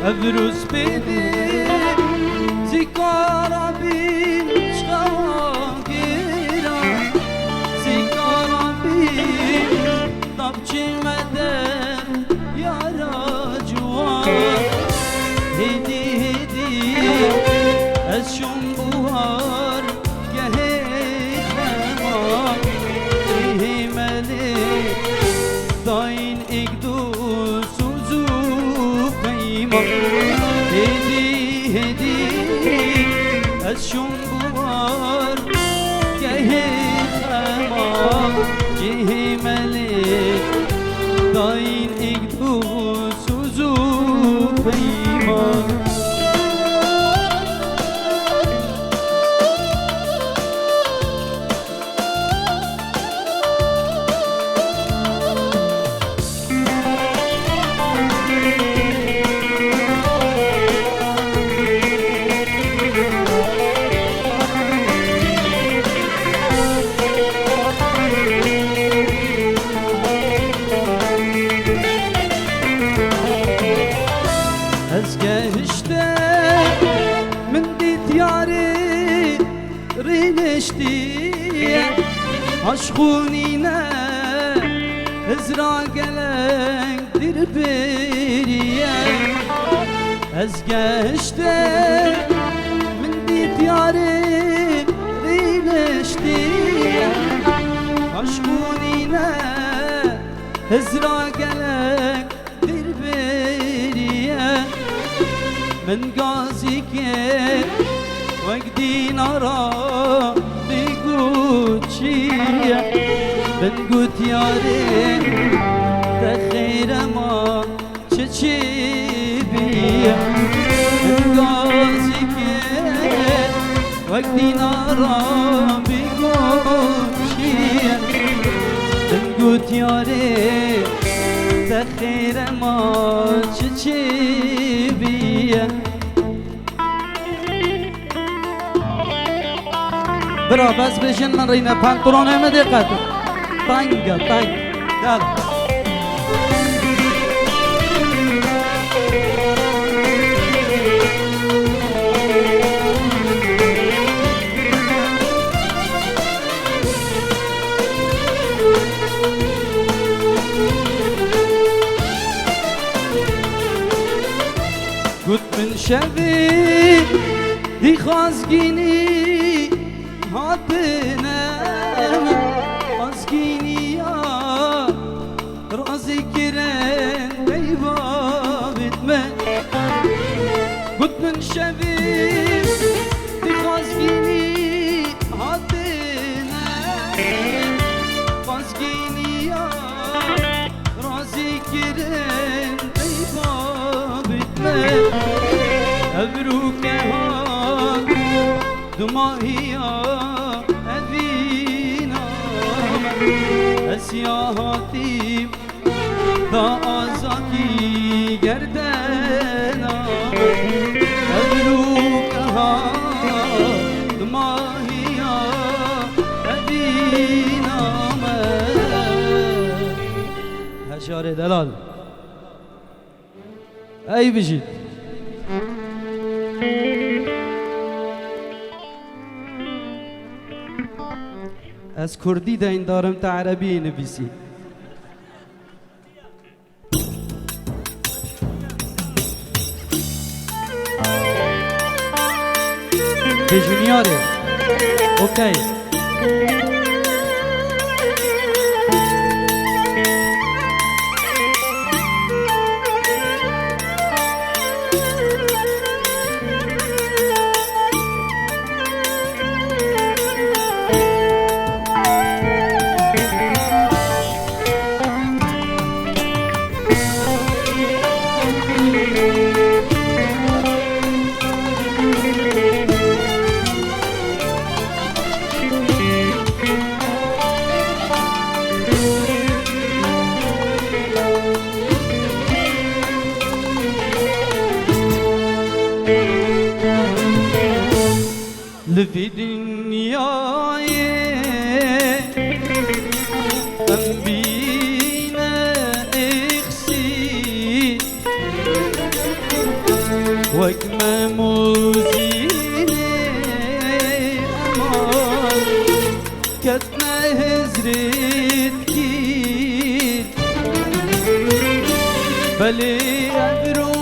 افروز بده زیکارا بین شواگیرا زیکارا بین دبچه مدن یارا جوان هدی هدی از شم بوار گهه خمان ریه ملک داین اک دو سوزو پیمان هدی هدی از شم بوار گهه خمان جه ملک داین اک دو سوزو پیمان از گشته من دید یاری رینشتی عشقونینه از را گلنگ دیر بریه از گشته من دید یاری رینشتی عشقونینه از را گلنگ دیر بریه من قازی که وقتی نارا بگو چیه من گوت یاره تخیر ما چه بیه من قازی که وقتی نارا بگو چیه من گوت یاره تخیر ما چه بیه برا بس بشین من رینه پنطلونه می دقت تنگه تنگ دل گوت من شوی دی خازگینی هاتنم خازگینی یا رازی کرن بیبابت من گوت من شوی دی خازگینی هاتنم خازگینی یا رازی کرن بیبابت من ابروکه ها دماهیا ادینا اسیاهاتیم دا آزاکی گردنا ابروکه ها دماهیا ادینا هشار دلال ای بجید از کردی دا این دارم تا عربی نویسی به جونیاره اوکی لفي دنياي أنبي ما هزرت كيل بلي أبرو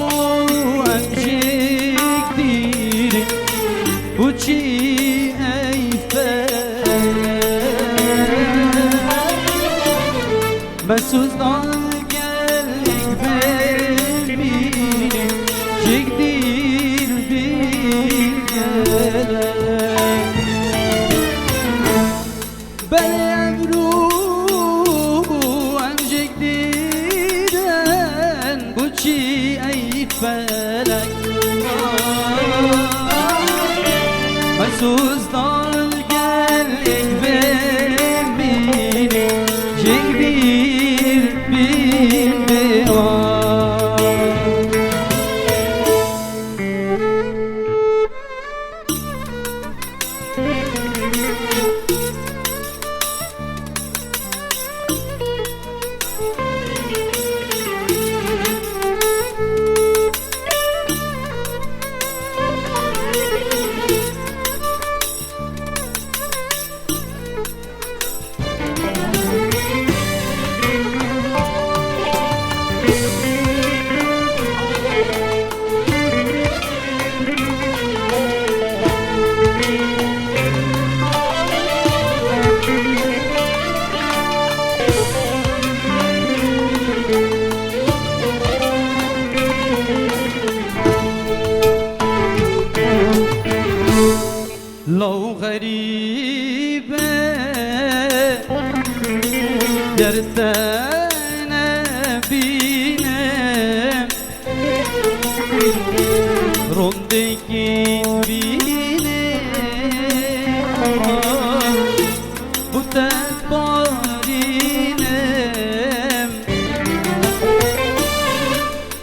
أمجيك ديري وشي مسوز dalgelik beni çektir bir gele ben evruğum çektiren bu çi ey felek مسوز dalgelik beni çektir لو غريبة درتنا بينا رندكين بينا وتكبرينا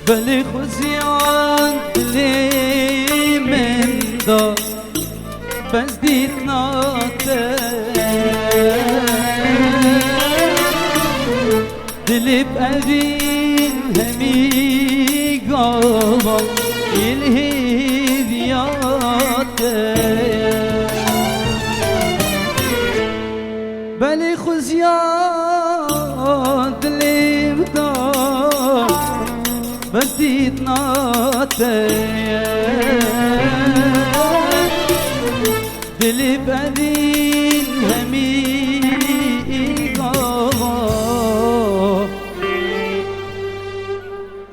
بلي خزيان لي من دار بس ديت دلي بقدين همي قلبك الهديات بلي خزيان دلي بدار بس ديت دلي بدين همي قضا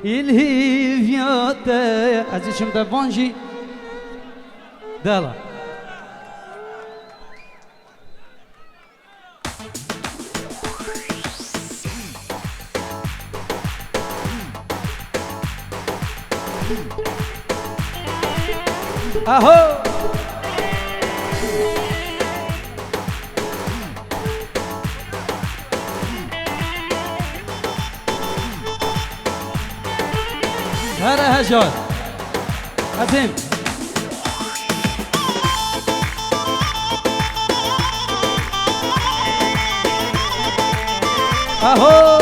الهيفيات عزيز شمتا فانجي دالا اهو هلا هجار عظيم اهو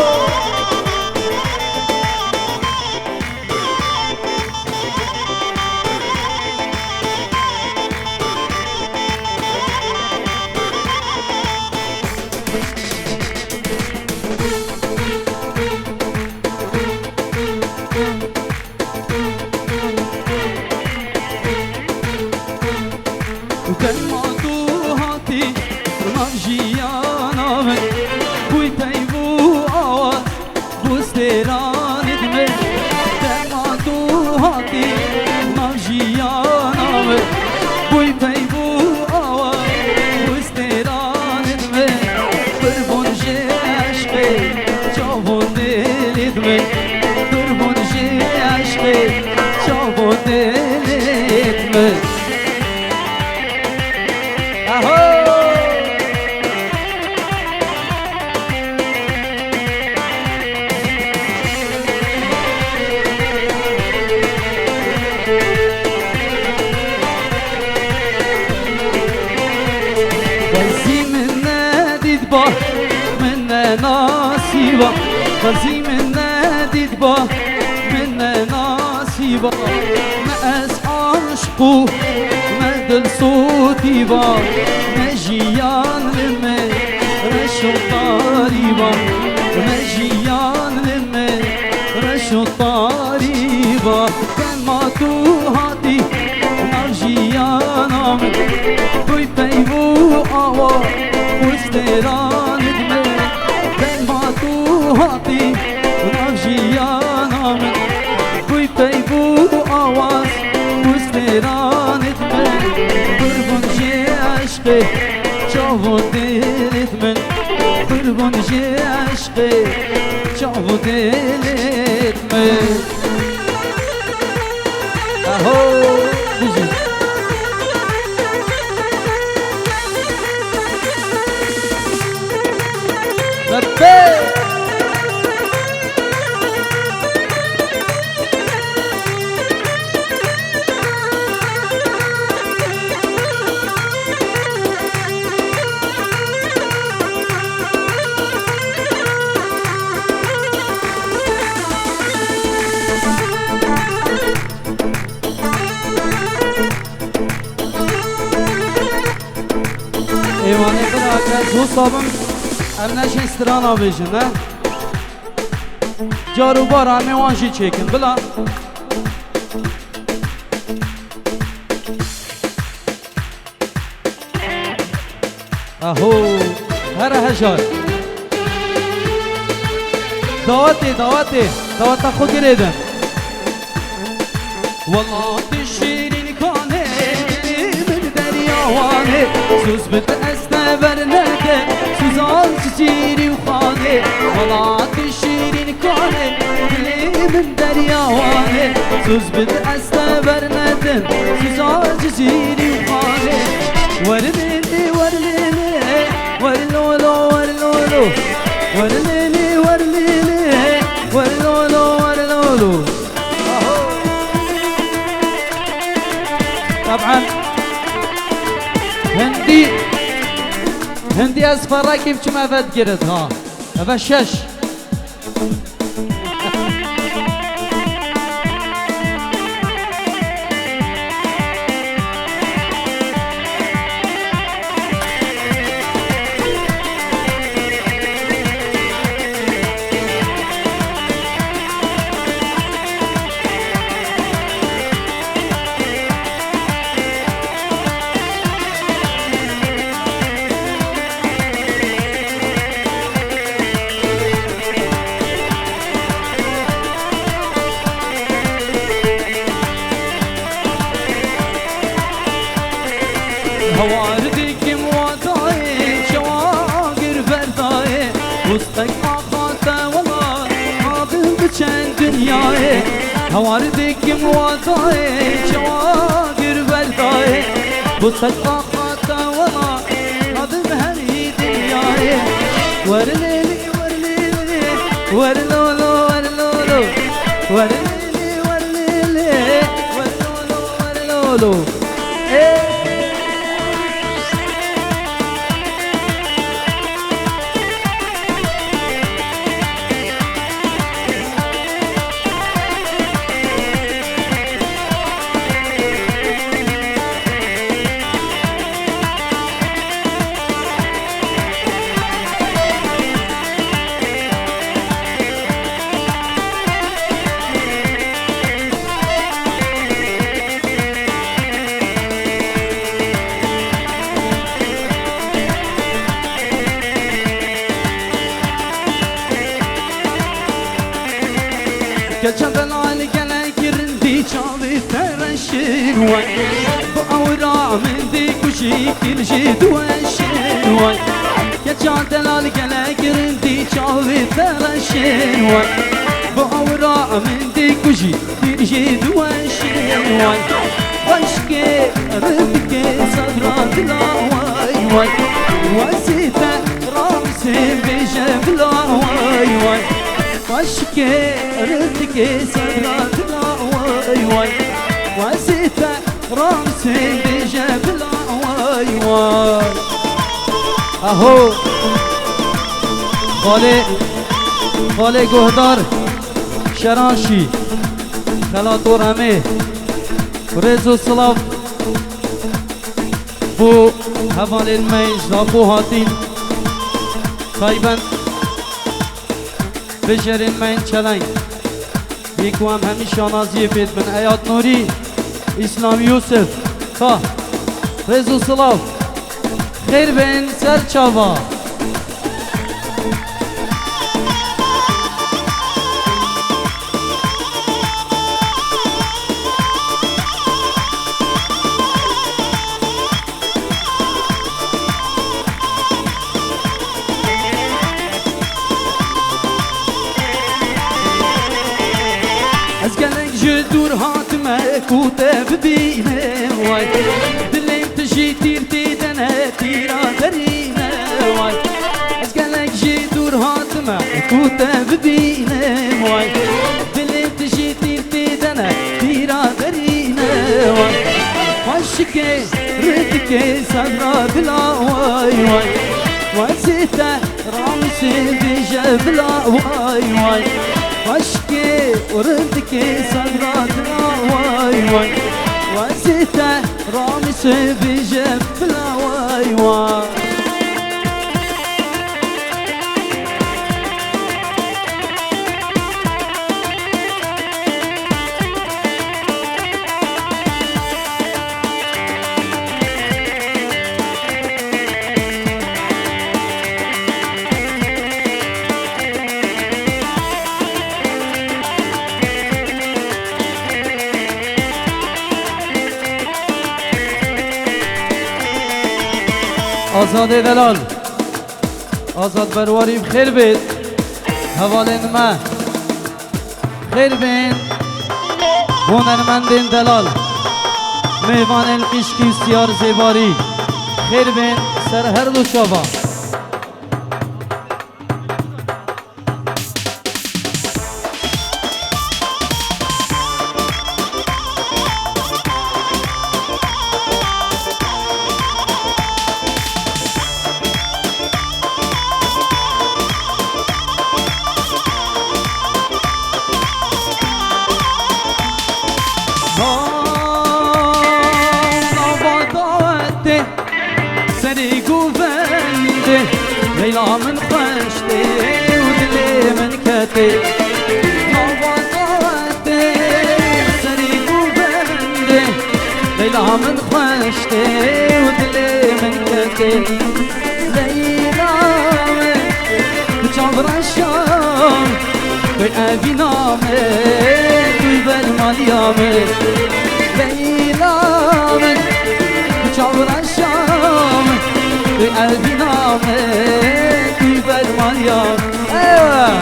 غزي من نادي دبا من ناصيبا ما عشقو ما دل صوتي با ما جيان لمن رشو طاريبا مجيان لمن رشو طاريبا كان ما توهاتي نرجيان من توي بيبو آوا وستران دمن كان ما توهاتي نرجيان من توي بيبو آواز وستران دمن قربون جي عشقي شافو دلت من قربون جي عشقي شافو دلت من اهو بجي لبي ایوانه بلاکت دو صابم امنش استرانا بیشن نه جارو بار همه وانشی چکن بلا اهو هر هشار دعوت خود گریدن والله تشیرین کانه من دریاوانه سوز بد استبر نده سوزان چیری و خانه والله تشیرین کانه من دریاوانه سوز بد استبر نده سوزان چیری و خانه ورليلي ورليلي ورلولو ورلولو ورليلي ورليلي ورلولو ورلولو طبعا هندي اصفر كيف كما فات ها ابشش هواردك مواتاي شواقر فرداي وسطك عقاتا والله قابل بچن دنياي هواردك مواتاي شواقر فرداي وسطك عقاتا والله قابل بهري دنياي ورليلي ورليلي ورلولو ورلولو ورليلي ورليلي ورلولو ورلولو كجبلان قلق رندي شاوي فرشين بأوراع من ذي كشي كل جد وشين كجبلان قلق رندي شاوي فرشين بأوراع من ذي كشي كل جد وشين واشكي ردك صدرات لا واي واي وزيتا راسي بجبلا واي واي واشكي ردك صدرات لا واي واي وزيتا راسي بجبلا واي واي اهو خاله گهدار شرانشی خلاتور همه رز و سلاف بو هوال المیز لابو هاتین طيبا بجرين من چلنگ یکو هم همیشه نازیه بید من آیات نوری اسلام یوسف تا رزو صلاف خیر بین سر چاوا از گلک جدور هاتمه کوته ببینه وای دلیم تشی تیر تیدنه تیرا درینه وای از گلک جدور هاتمه کوته ببینه وای دلیم تشی تیر تیدنه تیرا درینه وای واشکه ردکه صدرا بلا وای وای واسیته رامسی بیجه بلا وای وای واشكي وردكي صدراتنا واي واي وزيته رامس بجبلا واي واي آزاد دلال آزاد برواری بخیر بید حوالین ما خیر بین هنرمندین دلال میوان القشکی سیار زیباری خیر بین سر هر دو شابا ليلى من خشتي ودلي من كتي نوضاتي سريق وبندي ليلى من خشتي ودلي من كتي ليلى من بجبر الشام بأبي نامك وبالمليامك ليلى من بجبر الشام بقلبي نامك بالمليان ايوه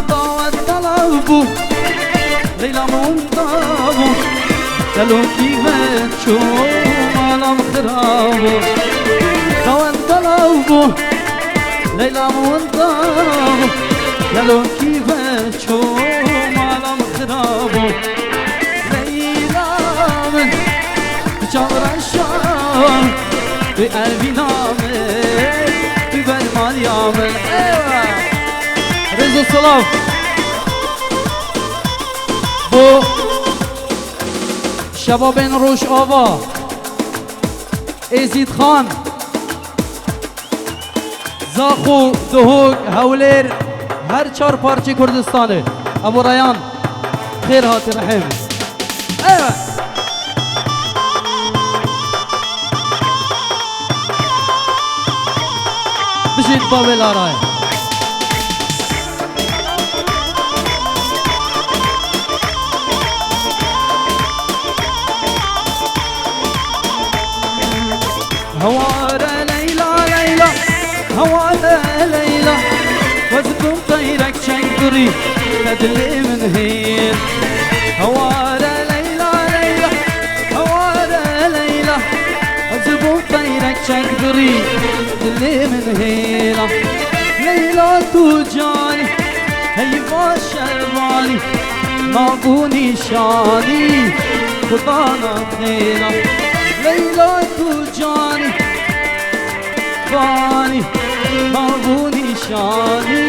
ضاعت طلبه ليلى منطابه قالوا كيفك شو عالم خرابه ضاعت طلبه ليلى منطابه قالوا كيفك شو عالم خرابه ليلى من جبر الشام بقلبي نامك ببالمال يعمل ايوه رزق صلاف بو شبابین روش آوا ازید خان زاخو دهوگ هولیر هر چار پارچه کردستانه ابو ریان خیر هاتی رحم ایوه بشید بابل آرای هوارة ليلى ليلى هوارة ليلى وزكم طيرك شنقري تدلي من هين هوارة ليلى ليلى هوارة ليلى وزكم طيرك شنقري تدلي من هين ليلى توجاني هي ما شرباني ناقوني شاني خطانا خينا نشانی بابو نشانی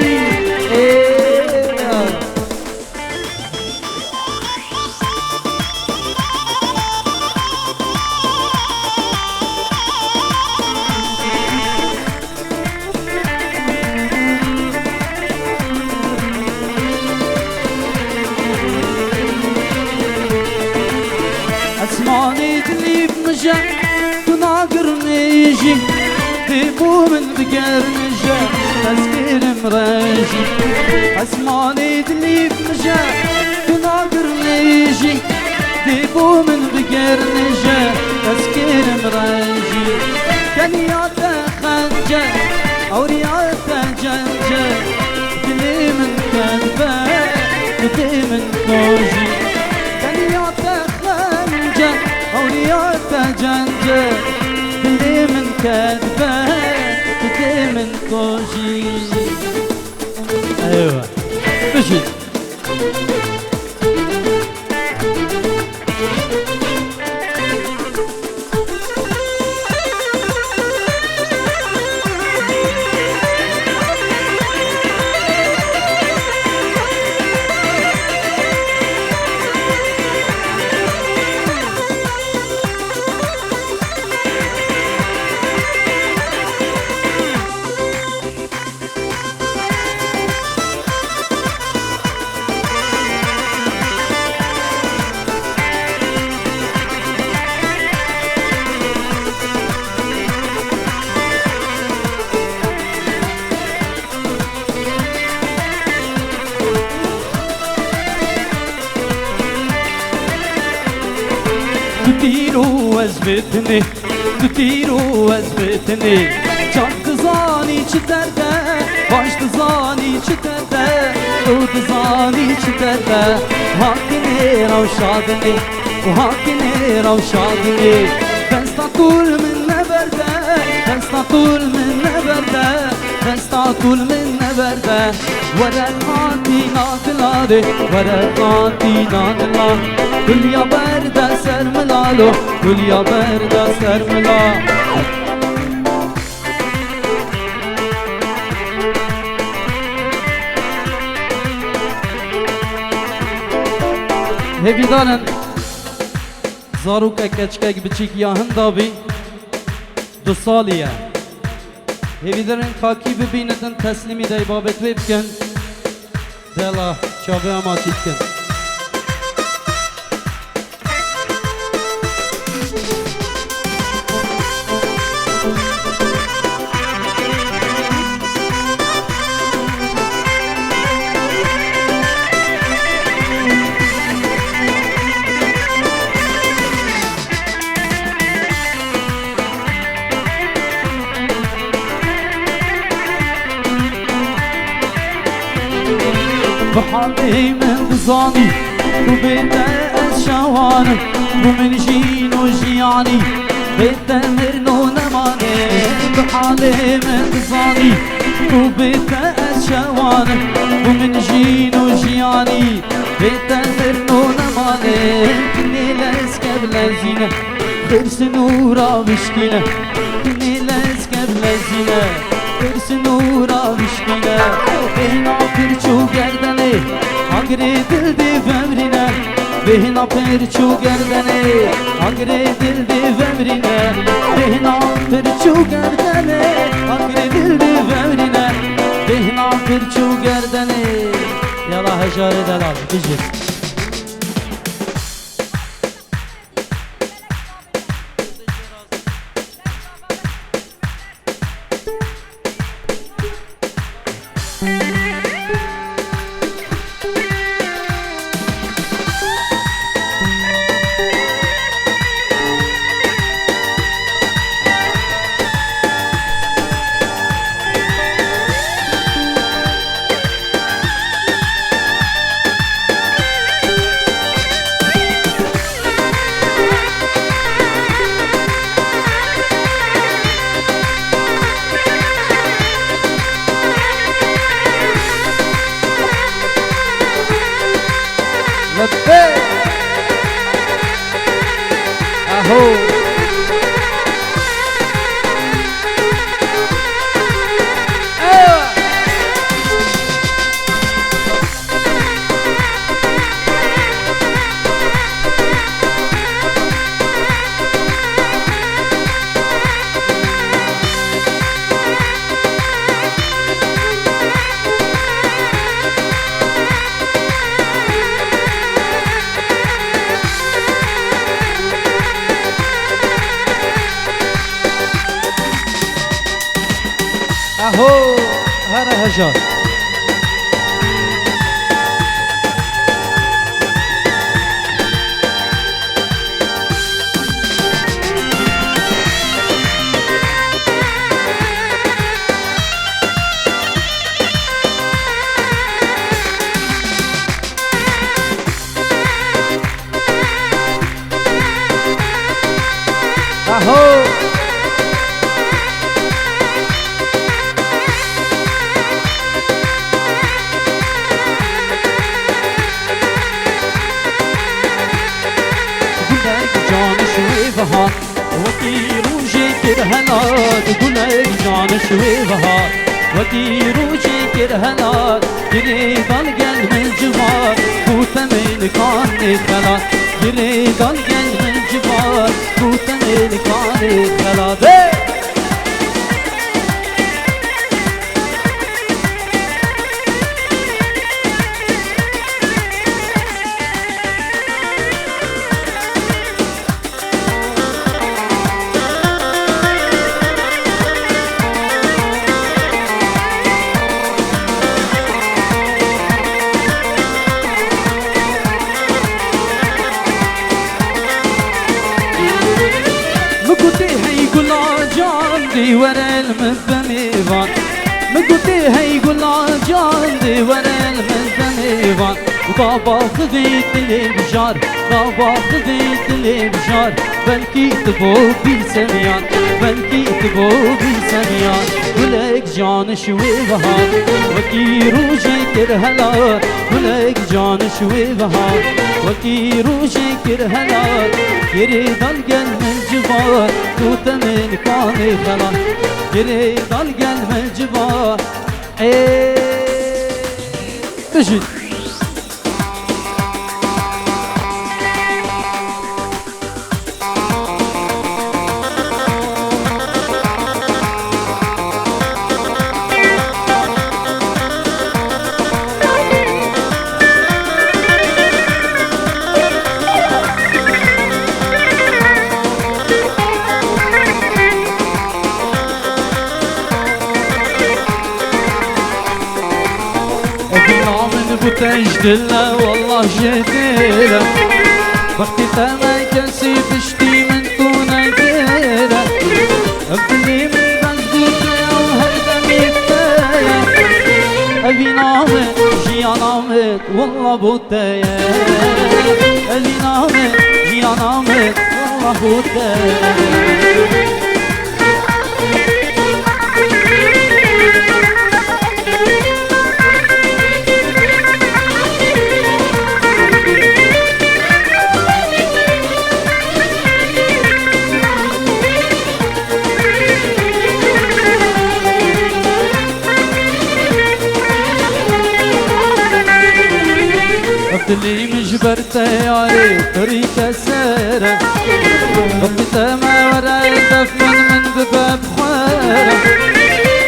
اسماني دلي بمجا تناقر نيجي ديبو من بقر نجا تذكير مراجي اسماني دلي بمجا تناقر نيجي ديبو من بقر نجا تذكير مراجي كلياتا خنجا اورياتا جنجا دلي من كنفا دلي من كوجي كلياتا أولياء جنجة اللي من كذبة اللي من كوجي أيوة مشي تطيروا وزبتني تطيروا وزبتني can kızan içterde baş kızan içterde o kızan içterde hakkini ravşadni o hakkini ravşadni ben statul min neberde ben statul min neberde ben statul min neberde ورقاتي ناطلاري ورقاتي ناطلار كل يا برده سرملالو كل يا برده سرملا هیویدانن زاروک کچکک بچیک یا هندابی 2 سالیه هیویدانن خاکی ببیندن تسلیمی دی بابت بکن دلا چاوه اما چیت کن بحالي من ظاني وبيتا الشواني ومن جينو جياني بيتا مرنو نماني بحالي من ظاني وبيتا الشواني ومن جينو جياني بيتا مرنو نماني كني لسكب لزينة خرس نورا مشكلة كني لسكب لزينة خرس نورا مشكلة بهنا پرچو گردنه آگری دل دی فمرینه بهنا پرچو گردنه آگری دل دی فمرینه بهنا پرچو گردنه آگری دل دی فمرینه بهنا پرچو گردنه یلا هجاره دلال بجید اهو هذا هجر اهو جان شوي بهار وطير وجيكر هنار قولك جان شوي بهار وطير وجيكر هنار يريد القلب الجبار فوت من كان خلاص يريد القلب الجبار فوت من كان خلاص جاندي ورا المزميفان مقولي هي يقول جاندي ورا المزميفان وطابا خذيت الابجار طابا خذيت الابجار بلكي تبو بسميان بلكي تبو بسميان ولك جان شوي بهار وكير وجيكر هلار ولك جان شوي بهار وكير وجيكر هلار يريد القلب الجبار توت من كان خلاص يريد القلب الجبار تجد تجدله والله جديله وقتي تما كسي تشتي من طونه ديله ابني من بزبوطه وهيدا ميتايه ابي نامت جيا نامت والله بوتايه ابي نامت جيا نامت والله بوتايه اللي مجبرت ياري طريق سيرة غطيت ما ورا دفن من بباب خوارة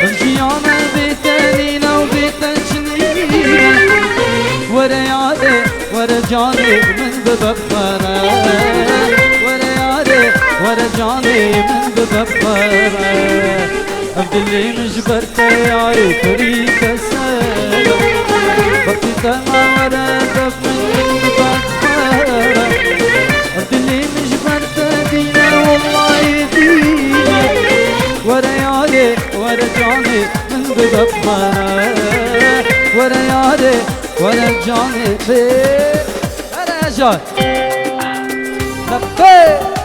الجيانة بيتانينا وبيتجنينا ورا ياري ورا جاني من بباب خوارة ورا ياري ورا جاني من بباب خوارة عبد اللي مجبرت ياري طريق سيرة غطيت ما ورا دفن من بباب خوارة عبد اللي مجبرت دينا والله يدينا ورا ياري ورا جاني من بباب خوارة ورا ياري ورا جاني ورا جاني لبيك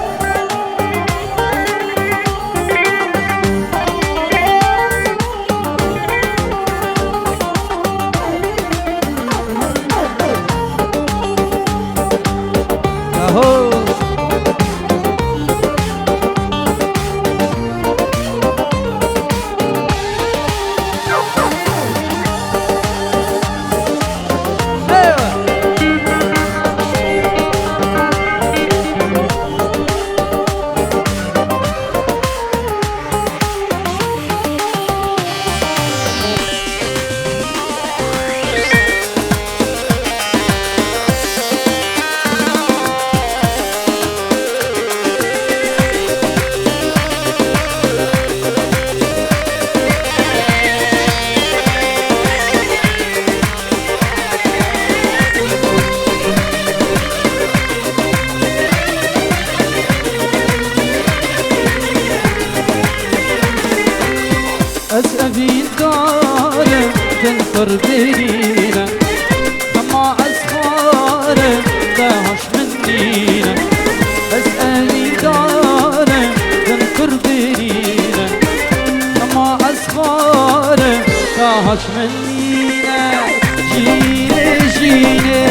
أسأفين دارم تنفر برينا كما أسخارم دهش منينا أسأفين دارم تنفر برينا كما أسخارم دهش منينا جيني جيني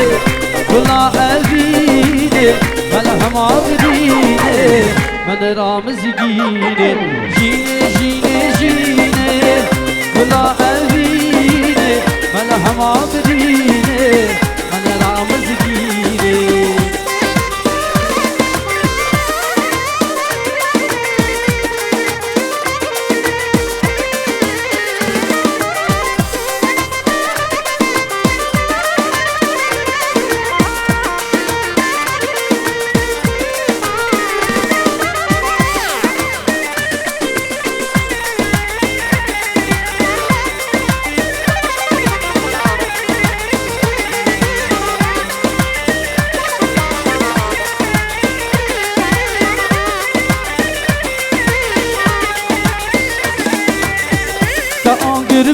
كلا أبيني ملهم عبديني من رامز جيني جيني جيني جيني كلا أبيني ملهم عبديني من رامز جيني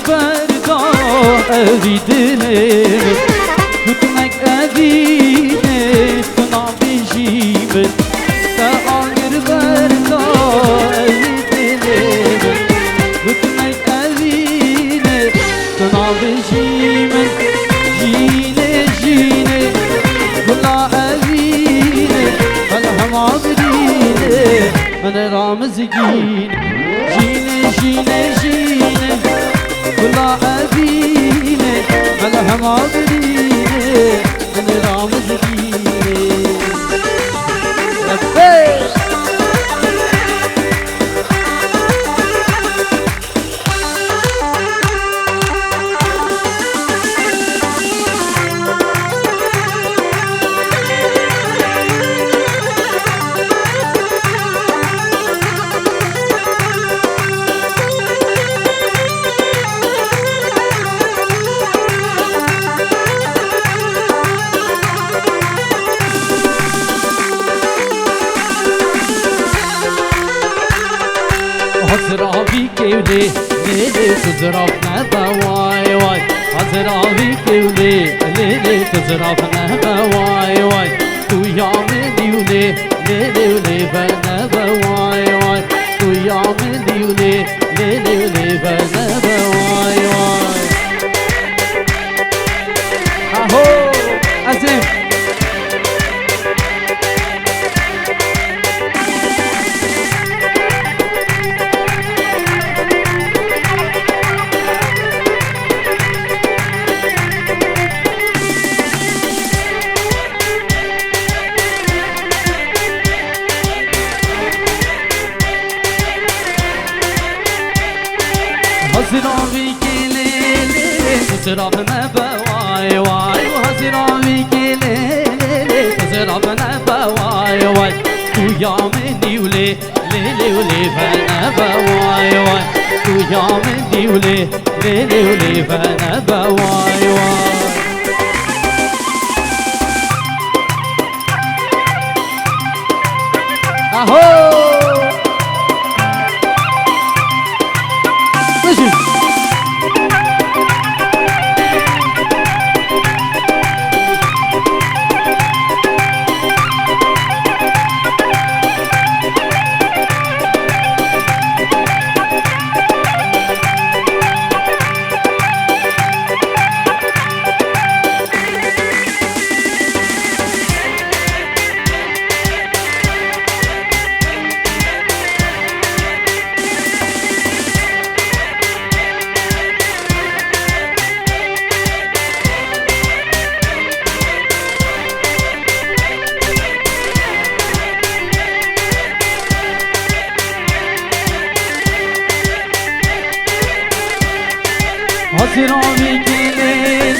بردا أبي دلم كتمك أبيني كنا بجيبن تأغر بردا أبي دلم كتمك أبيني كنا بجيبن جيني جيني كنا أبيني فالهم عبديني من رامز جيني جيني جيني جيني كلا أبيني ملهم عبديني من رامز ديني لبيش حزرابي كيولي ليلي تزرف نبا واي واي حزرابي كيولي ليلي تزرف نبا واي واي تو يا مليولي ليلي ولي فنبا واي واي تو يا مليولي ليلي ولي فنبا واي واي اهو عزيم حزرابي كيلي تزرف نبا واي واي وحزرابي كيلي تزرف نبا واي واي تو يا مني ولي ليلي ولي فنبا واي واي تو يا مني ولي ليلي ولي فنبا واي واي اهو حزرابي كيلي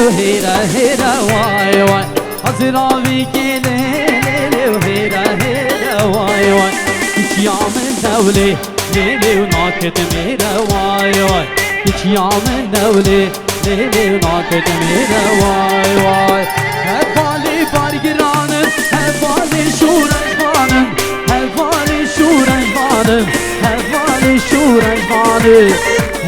وهيرا هيرا واي واي حزرابي كيلي وهيرا هيرا واي واي كيش يعمل دولي ليلي وناكت ميرا واي واي كيش يعمل دولي ليلي وناكت ميرا واي واي هفالي بارجرانم هفالي شورجمانم هفالي شورجمانم هفالي شورجمانم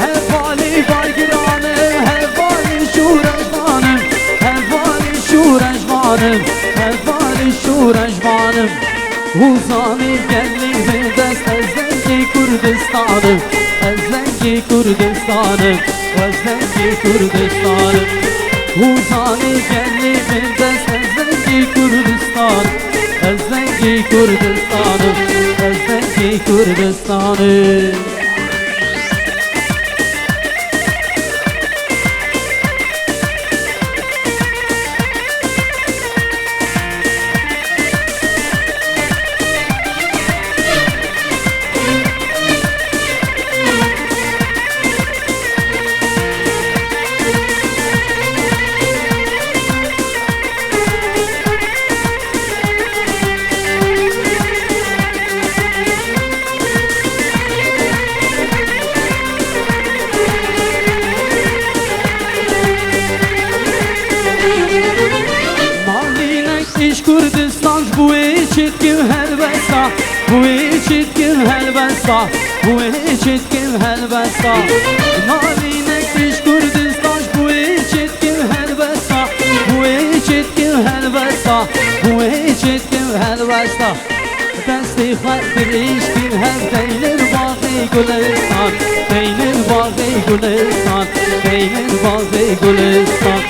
هفالي باقرانم هفالي شورجمانم هفالي شورجمانم هفالي شورجمانم وزاني قلي بدست ازلنجي كردستانم ازلنجي كردستانم وازلنجي كردستانم وزاني قلي بدست ازلنجي كردستان ازلنجي كردستانم ازلنجي كردستانم Kurdistan bu eşitkim helbesta bu eşitkim helbesta bu eşitkim helbesta Malinek iş Kurdistan bu eşitkim helbesta bu eşitkim helbesta bu eşitkim helbesta Desti xattir işkin hem deylir bağı Gülistan deylir bağı Gülistan deylir bağı Gülistan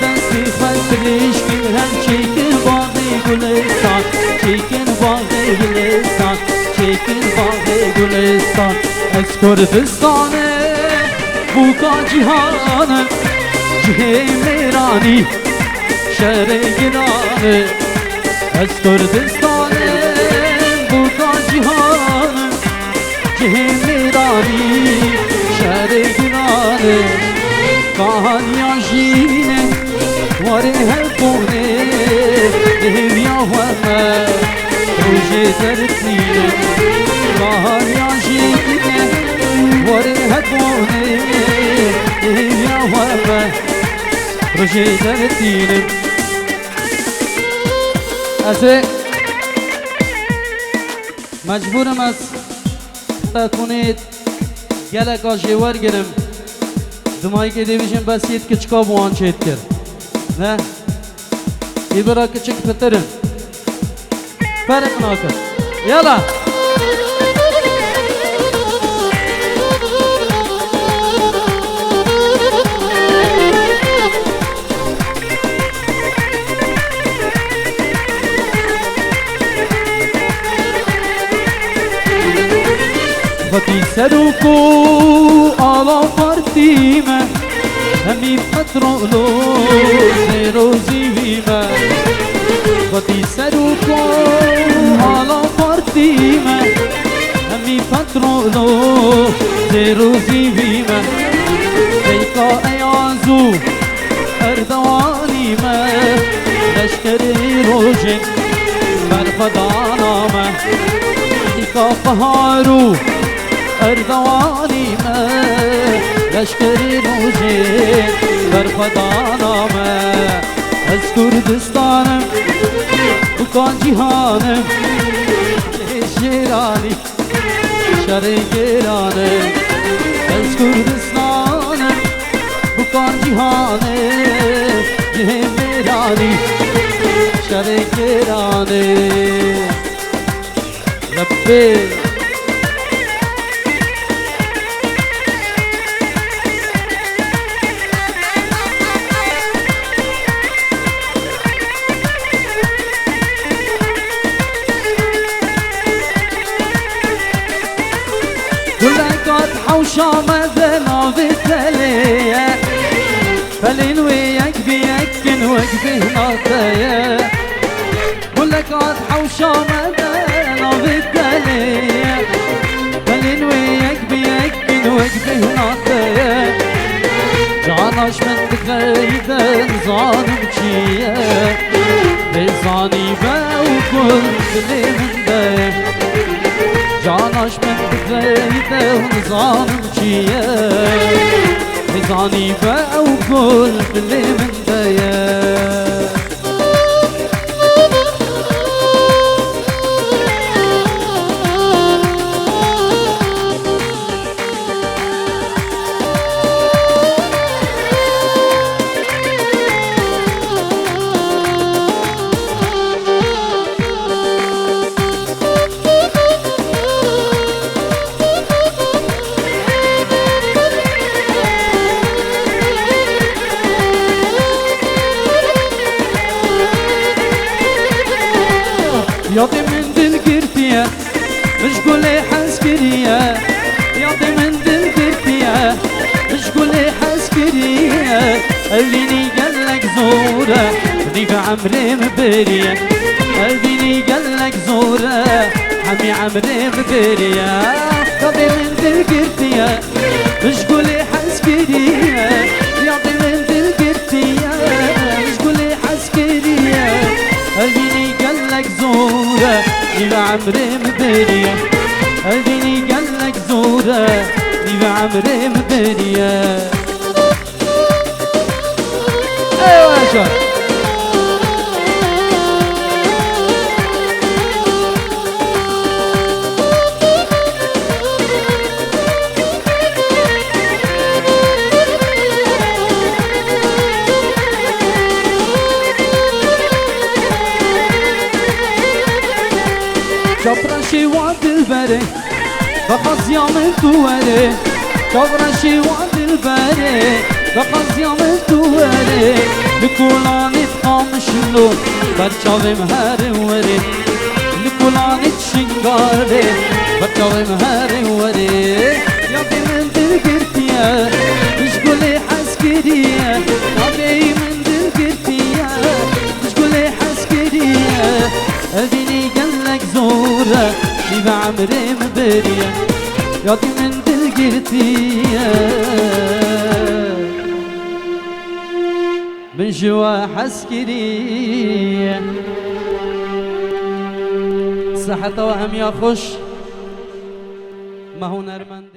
Desti xattir işkin hem çekir bağı Gülistan çekin bağı Gülistan çekin bağı Gülistan Ez Kurdistan'ı bu ka cihanı Cihemirani şehre giranı Ez Kurdistan'ı bu ka cihanı Cihemirani şehre giranı Kahan yaşine Vare hepone Devya vana Roje dertine Kahan yaşine Vare hepone Devya vana Roje dertine Ase Mecburum az Takunit Gelek ajevar girim Dımay ki demişim bas yet ki çıka bu an çetkir Ne? İbra küçük pıtırın Ferik nakır Yala Fati seruku ala partime Hemi patrolo zero zivime Fati seruku ala partime Hemi patrolo zero zivime Zeyka eyazu erdavanime Leşkeri rojin berfadaname Zeyka faharu اردوانیمه لشکری روزین برخدانامه از کردستانم بکان جیهانم شیرانی شرگرانم از کردستانم بکان جیهانم جهمیرانی شرگرانم لبه كلكات حوشة مدنا بالتلية فلين وياك بيكن وقفه ناطية كلكات حوشة مدنا بالتلية فلين وياك بيكن وقفه ناطية جاناش من تغيدا نظانم چيه لزاني وكل دلي من دايه جاناش من بخيته ونظام جيه نظاني وكل دلي من دايه حسكرية يا دي من دل قرتية مش قولي حسكرية قلبيني قالك زورة ضيف عمري مبرية قلبيني قالك زورة حمي عمري مبرية يا دي من دل قرتية مش قولي حسكرية يا دي من دل قرتية مش قولي حسكرية قلبيني قالك زورة ضيف عمري مبرية قلبيني قالك زورة ضيف عمري مبرية ايوه يا شباب كبرشي واد البري بخص يوم التوالي كبرشي واد البري بخص يوم التوالي لكولاني تقامش اللون برشاوي مهاري وري لكولاني تشنقاري برشاوي مهاري وري يا دي من دل قرتيا مش قولي حسكرية يا دي من دل قرتيا مش قولي حسكرية قلبيني قالك زورة ضيف عمري مبرية يا دي من دل قرتية من جوا حسكرية صحة وهم يا خوش ما هو نرمندي